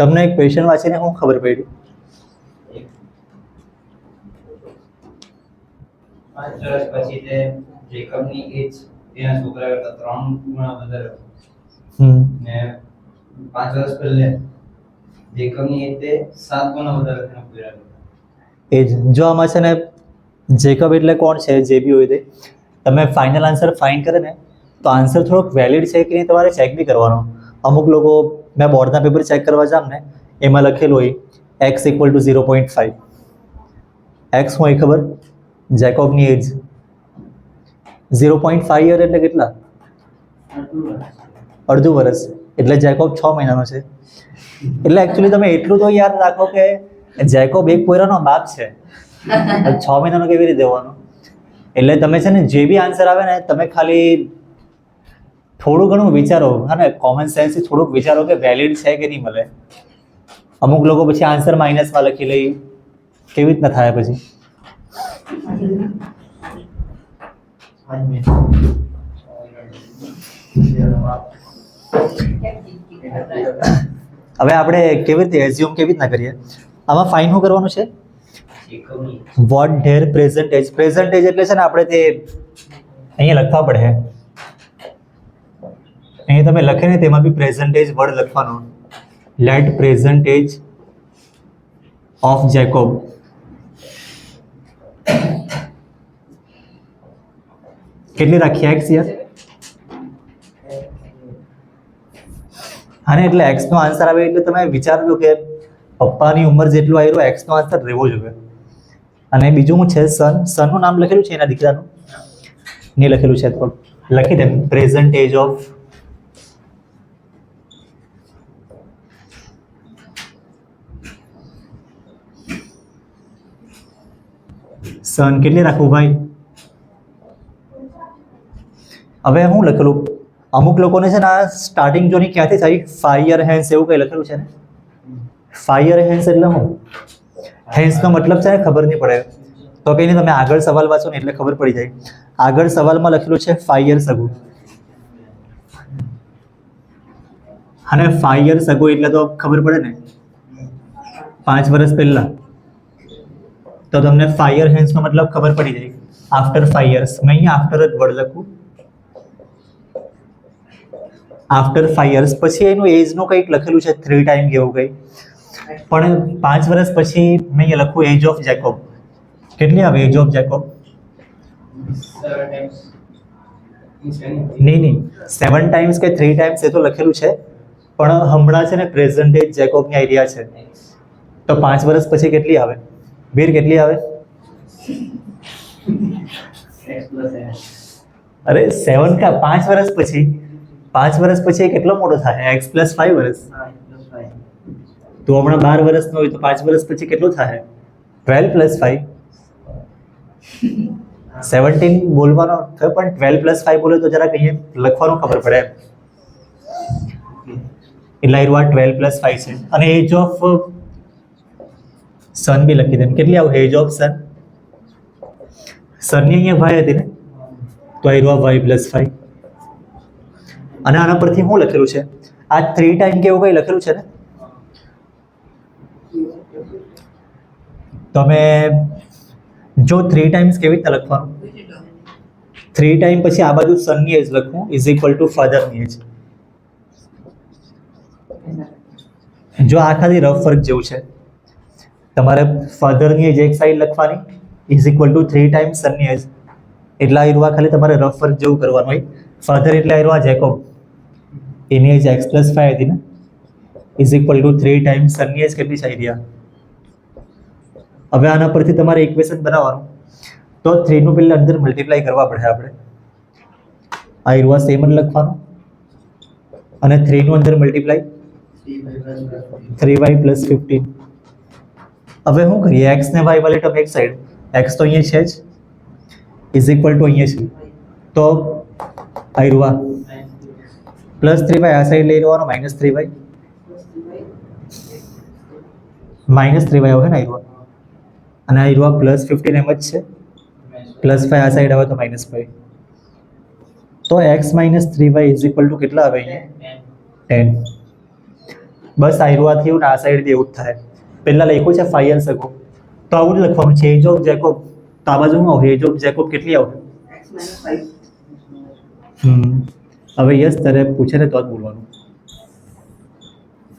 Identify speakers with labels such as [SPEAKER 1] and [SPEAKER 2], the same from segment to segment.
[SPEAKER 1] તમને એક ક્વેશ્ચન વાંચીને શું ખબર પડી?
[SPEAKER 2] 5 વર્ષ પછી તે જેકબની એજ તેના છોકરા કરતા 3 ગણા વધારે ને 5 વર્ષ પહેલે જેકબની એજ તે 7 ગણા વધારે તેના પૂરા કરતા.
[SPEAKER 1] એજ જો આમાં છે ને જેકબ એટલે કોણ છે, જે બી હોય તે તમે ફાઇનલ આન્સર ફાઇન્ડ કરે ને તો આન્સર થોડોક વેલિડ છે કે નહીં તમારે ચેક બી કરવાનો. અમુક લોકો મેં બોર્ડના પેપર ચેક કરવા જામ ને એમાં લખેલું હોય x = 0.5. એક્સ હોય ખબર? જેકોબની એજ 0.5 યર એટલે કેટલા? અડધું વર્ષ. એટલે જેકોબ 6 મહિનાનો છે. એટલે એકચ્યુઅલી તમે એટલું તો યાદ રાખો કે જેકોબ એક પોયરાનો બાપ છે. 6 મહિનાનો કેવી રીતે હોવાનો? એટલે તમે છે ને જે બી આન્સર આવે ને તમે ખાલી થોડું ઘણું વિચારો, હા ને, કોમન સેન્સથી થોડુંક વિચારો કે વેલિડ છે કે નહીં મળે. અમુક લોકો પછી આન્સર માઇનસમાં લખી લે, કેવી રીતના થાય પછી? હવે આપણે કેવી રીતે એઝ્યુમ કેવી રીતના કરીએ? આમાં ફાઇન શું કરવાનું છે? What their present age. Present age એટલે છે ને આપણે તે અહીંયા લખવા પડે. અહીં તમે લખે ને તેમાં બી પ્રેઝન્ટ એજ વર્ડ લખવાનો. Let present age of Jacob કેટલી રાખીએ? X year. હા ને, એટલે એક્સ નો આન્સર આવે એટલે તમે વિચારજો કે પપ્પાની ઉંમર જેટલું આવ્યું એક્સ નો આન્સર રહેવો જોઈએ. અને બીજું હું છે સન. સનનું નામ લખેલું છે એના દીકરાનું? નહીં લખેલું છે તો લખી દે પ્રેઝન્ટ એજ ઓફ સન. કેટલી રાખવું ભાઈ? હવે હું લખેલું અમુક લોકોને છે ને આ સ્ટાર્ટિંગ જોની ક્યાંથી થાય 5 યર હેન્સ એવું કંઈ લખેલું છે ને. 5 યર હેન્સ એટલે હું? હેન્સનો મતલબ છે ને ખબર નહીં પડે તો કંઈ નહીં, તમે આગળ સવાલ વાંચો ને એટલે ખબર પડી જાય. આગળ સવાલમાં લખેલું છે 5 યર્સ અગો. અને 5 યર્સ અગો એટલે તો ખબર પડે ને 5 વર્ષ પહેલા. તો તમને 5 યર હેન્સનો મતલબ ખબર પડી જાય. After 5 years. મેં અહીંયા આફ્ટર જ વર્ડ લખું. આફ્ટર 5 યર્સ પછી એનું એજનું કંઈક લખેલું છે 3 ટાઈમ કેવું કંઈ, પણ 5 વર્ષ પછી મેં અહીંયા લખું એજ ઓફ જેકોબ. કેટલી આવે એજ ઓફ જેકોબ? નહીં 7 ટાઈમ્સ કે 3 ટાઈમ્સ એ તો લખેલું છે, પણ હમણાં છે ને પ્રેઝન્ટ એજ જેકોબની આઈડિયા છે. તો 5 વર્ષ પછી કેટલી આવે? વીર કેટલી આવે? અરે 7 કા 5 વર્ષ પછી. 5 વર્ષ પછી એ કેટલો મોટો થાય? x + 5 વર્ષ. તો હમણાં 12 વર્ષનો હોય તો 5 વર્ષ પછી કેટલું થાય? 12 + 5. 17 બોલવાનો થયો પણ 12 + 5 બોલે તો જરાક અહીંયા લખવાનું ખબર પડે. એટલે આ 12 + 5 છે. અને એજ ઓફ સન બી લખી દે. કેટલી આવું એજ ઓફ સન? સનની અહીંયા ભાઈ હતી ને તો આ y + 5. અને આના પરથી શું લખેલું છે? આ 3 ટાઈમ કે એવું કંઈ લખેલું છે ને. તમે જો 3 ટાઈમ્સ કેવી રીતે લખવાનું? 3 ટાઈમ પછી આ બાજુ સનની એજ લખવું = ફાધરની એજ. જો આ ખાલી રફ વર્ક જેવું છે. તમારે ફાધરની એજ એક સાઈડ લખવાની = 3 ટાઈમ્સ સનની એજ. એટલે આ ખાલી તમારે રફ વર્ક જેવું કરવાનું હોય. ફાધર એટલે આ જેકોબ, એની એજ x + 5 હતી ને, = 3 ટાઈમ્સ સનની એજ કેટલી છે આઈડિયા? હવે આના પરથી તમારે ઇક્વેશન બનાવવાનું. તો 3 નું પહેલા અંદર મલ્ટીપ્લાય કરવા પડે આપણે. આ સેમ જ લખવાનું અને 3 નું અંદર મલ્ટીપ્લાય 3y + 15. હવે શું કરીએ? x ને y વાળી ટર્મ એક સાઈડ, x તો અહીંયા છે જ, = અહીંયા છે. તો આ +3y આ સાઈડ લઈ લેવાનો, -3y આવે ને અને આ +15 એમ જ છે. +5 આ સાઈડ આવે તો -5. તો x - 3y = કેટલા આવે અહીંયા? 10. બસ આયરું આ થયું ને આ સાઈડથી એવું જ થાય. પહેલા લખ્યું છે ફાઈ શકો તો આવું જ લખવાનું છે એજ ઓફ જેકોબ. તો આ બાજુ શું આવશે? એજ ઓફ જેકોબ કેટલી આવશે? હવે યસ તારે પૂછે ને તો જ બોલવાનું.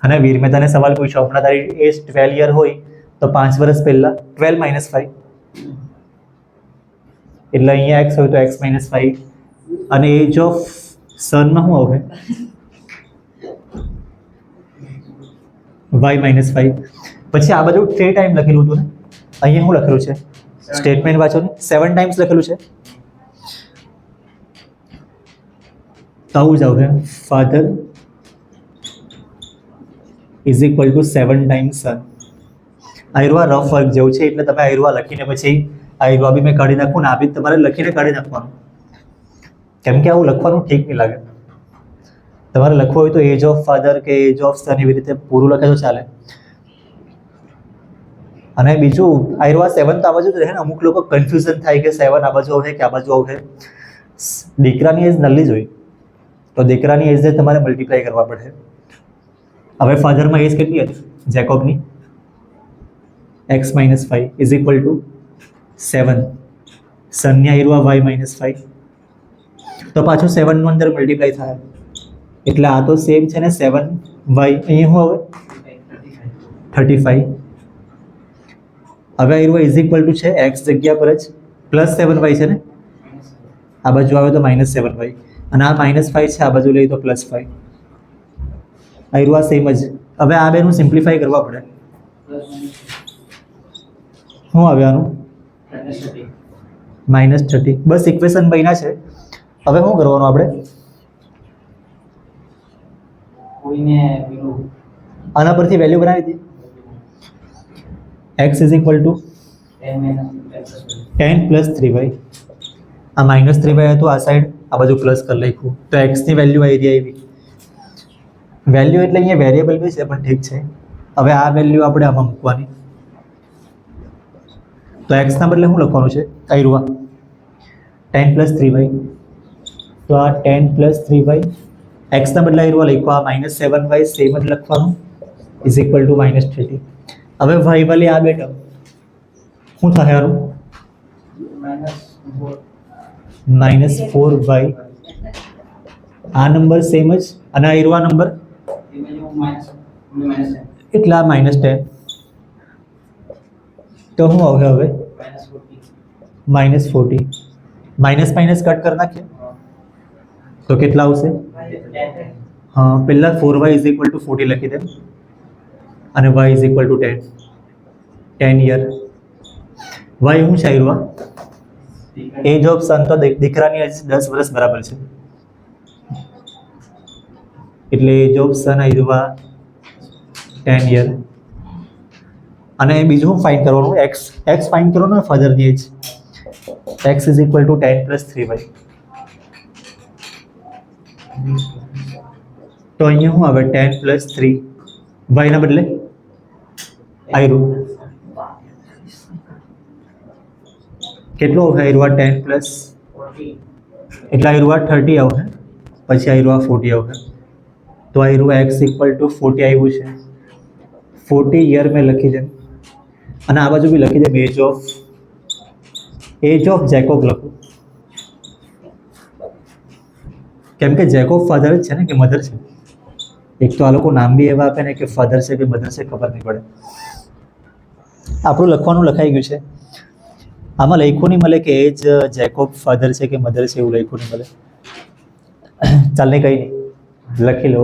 [SPEAKER 1] અને વીર મેં તને સવાલ પૂછ્યો હમણાં તારી એજ 12 યર હોય તો 5 વર્ષ પહેલા 12 - 5 એટલે અહીંયા x હોય તો x - 5 અને એજ ઓફ સનમાં શું આવશે? y - 5. પછી આ બધું 3 ટાઈમ લખેલું હતું ને અહીંયા શું લખેલું છે? સ્ટેટમેન્ટ વાંચો ને 7 ટાઈમ્સ લખેલું છે. તો આવું જ આવશે father is equal to 7 times son. આયરવા રફ વર્ક જેવું છે એટલે તમે આયરવા લખીને પછી આયરવા બી મેં કાઢી નાખું ને આ બી તમારે લખીને કાઢી નાખવાનું, કેમ કે આવું લખવાનું ઠીક નહીં લાગે. તમારે લખવું હોય તો એજ ઓફ ફાધર કે એજ ઓફ સન એવી રીતે પૂરું લખે તો ચાલે. અને બીજું આયરવા 7 તો આ બાજુ જ રહે ને. અમુક લોકો કન્ફ્યુઝન થાય કે 7 આ બાજુ આવશે કે આ બાજુ આવશે. દીકરાની એજ નલ્લી જ હોય તો દીકરાની એજને તમારે મલ્ટીપ્લાય કરવા પડે. હવે ફાધરમાં એજ કેટલી હતી જેકોબની? x - 5 is equal to 7. સનની આયરવા y - 5 તો પાછું 7 નું અંદર મલ્ટીપ્લાય થાય એટલે આ તો સેમ છે ને 7y. અહીં શું હવે 35. હવે આયરવા ઇઝ ઇક્વલ ટુ છે x જગ્યા પર જ પ્લસ 7y છે ને, આ બાજુ આવે તો -7y અને આ -5 છે આ બાજુ લઈએ તો +5. આયરવા સેમ જ. હવે આ બેનું સિમ્પ્લિફાય કરવા પડે. શું આવે આનું? -30. બસ ઇક્વેશન બન્યા છે. હવે શું કરવાનું આપણે? આના પરથી વેલ્યુ બનાવી હતી. x is equal two 10 + 3y. આ -3y હતું આ સાઈડ, આ બાજુ પ્લસ કરી લખ્યું તો x ની વેલ્યુ આવી. વેલ્યુ એટલે અહીંયા વેરિયેબલ બી છે પણ ઠીક છે. હવે આ વેલ્યુ આપણે આમાં મૂકવાની. તો x ના બદલે શું લખવાનું છે? આયરવા 10 + 3y. તો આ 10 + 3y x ના બદલે આયરવા લખ્યો. આ -7y સેમ જ લખવાનું ઇઝ ઇક્વલ ટુ -30. હવે y વાલી આ બે ટર્મ શું થાય? આનું -4y. આ નંબર સેમ જ અને આયરવા નંબર એટલા -10. તો શું આવશે હવે? -40. માઇનસ કટ કરી નાખીએ તો કેટલા આવશે? હા, પહેલા 4y ઇઝ ઇક્વલ ટુ 40 લખી દે અને y is equal two 10 year. y શું છે આયરવા? એજ ઓફ સન તો દીકરાની એજ 10 વર્ષ બરાબર છે એટલે એજ ઓફ સન આયરવા 10 યર. અને બીજું શું ફાઇન્ડ કરવાનું? x ફાઇન્ડ કરવાનું ને ફાધરની એજ. x is equal two 10 + 3y. તો અહીંયા શું આવે? 10 + 3 y ના બદલે આયરું કેટલું આવશે? આયરવા 10 + એટલે આયરવા 30 આવશે, પછી આયરવા 40 આવશે. તો આયરવા x ઇક્વલ ટુ 40 આવ્યું છે. 40 યર મેં લખી દે અને આ બાજુ બી લખી દે એજ ઓફ જેકોબ લખું, કેમ કે જેકોબ ફાધર જ છે ને કે મધર છે? એક તો આ લોકો નામ બી એવા આપે ને કે ફાધર છે કે મધર છે ખબર નહીં પડે. આપણું લખવાનું લખાઈ ગયું છે. આમાં લખ્યું નહીં મળે કે એજ જેકોબ ફાધર છે કે મધર છે, એવું લખ્યું નહીં મળે. ચાલ ને કંઈ નહીં લખી લો.